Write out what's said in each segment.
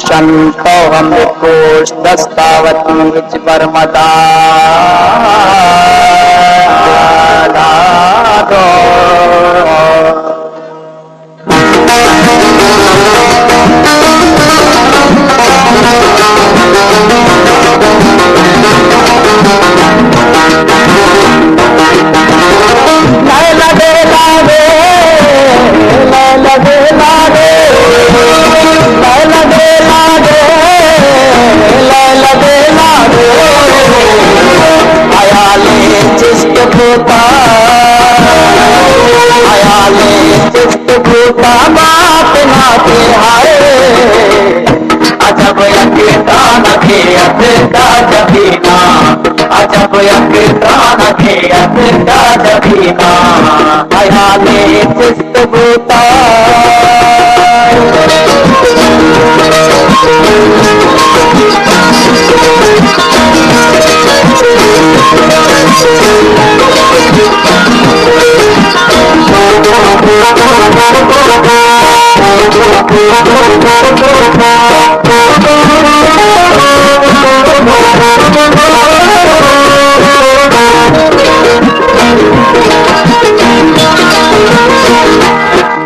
शंखो हम कोश दस्तावती विच बरमदा अजब यकीता नखियत का जबीना हयाले चिस्त बूता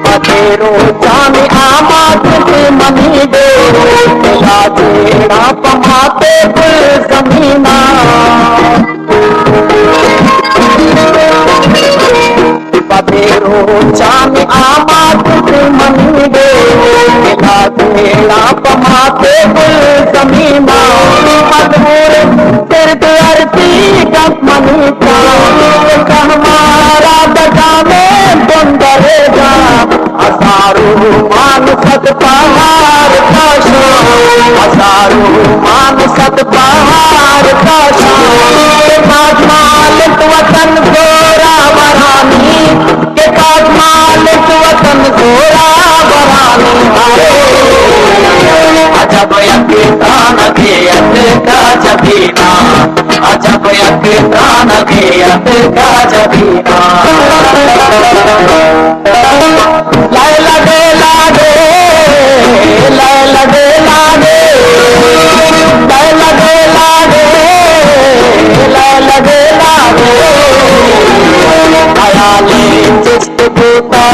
बतेरो जाने आमाद से मनी दे जेड़ा पमाते गुल जमीना बतेरो जाने आमाद से मनी दे जेड़ा पमाते गुल जमीना मजबूर सिर अर्जी गप मनी का हमारा बजा में तुम डरेगा असारू मान सत पहाड़ का शान असारू मान सत पहाड़ का शान मालिक वतन गोरा बरानी के बाद मालिक वतन गोरा बरानी अजब यकीता नखियत का जबीना अजब यकीता नखियत का जबीना लैला दे लागे लैला दे लागे लैला दे लागे लैला दे लागे हयाले चिस्त बूता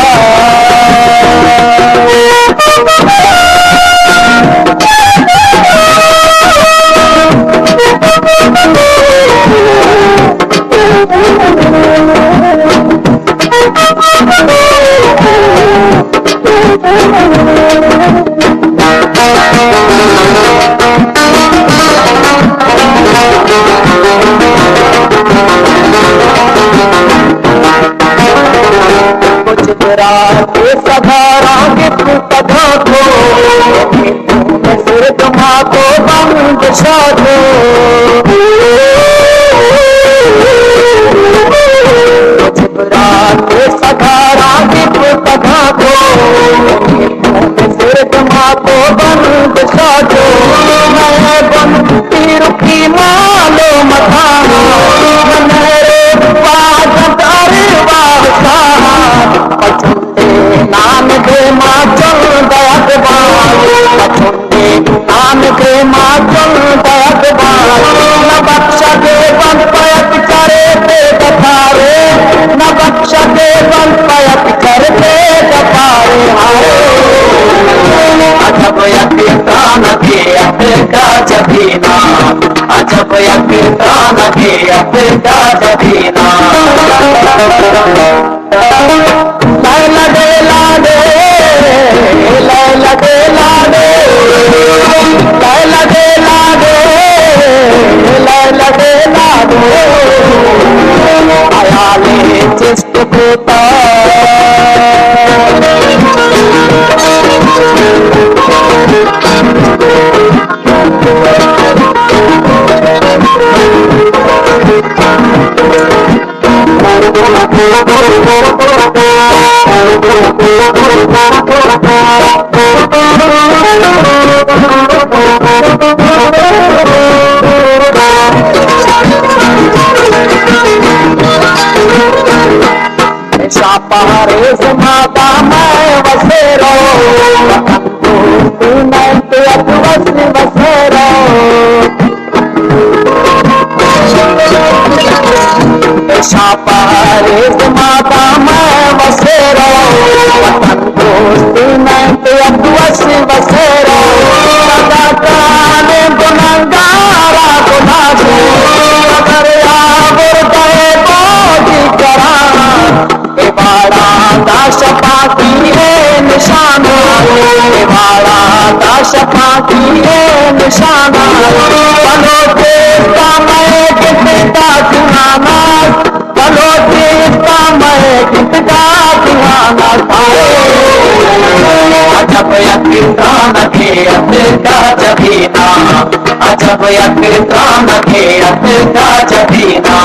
अजब यकीता नखियत का जबीना लैला दे लागे लैला दे लागे लैला दे लागे लैला दे लागे हयाले चिस्त बूता पहाड़े से माता मैं बसेरो तू मैं बस बसेरो शापारेस माता मैं बसेरो वतन दोस्ती मैं ते अबुअस बसेरो सदा काने गुनगारा गुना दे अगर आवर गए बोझी करा ए बाड़ा दा शफा की है निशाना ए बाड़ा दा शफा की है निशाना बनो देता मैं कितना सुहाना बनो देता मैं कितना सुहाना अजब यकीन के अतका जबीना अजब यकीन के अतका जबीना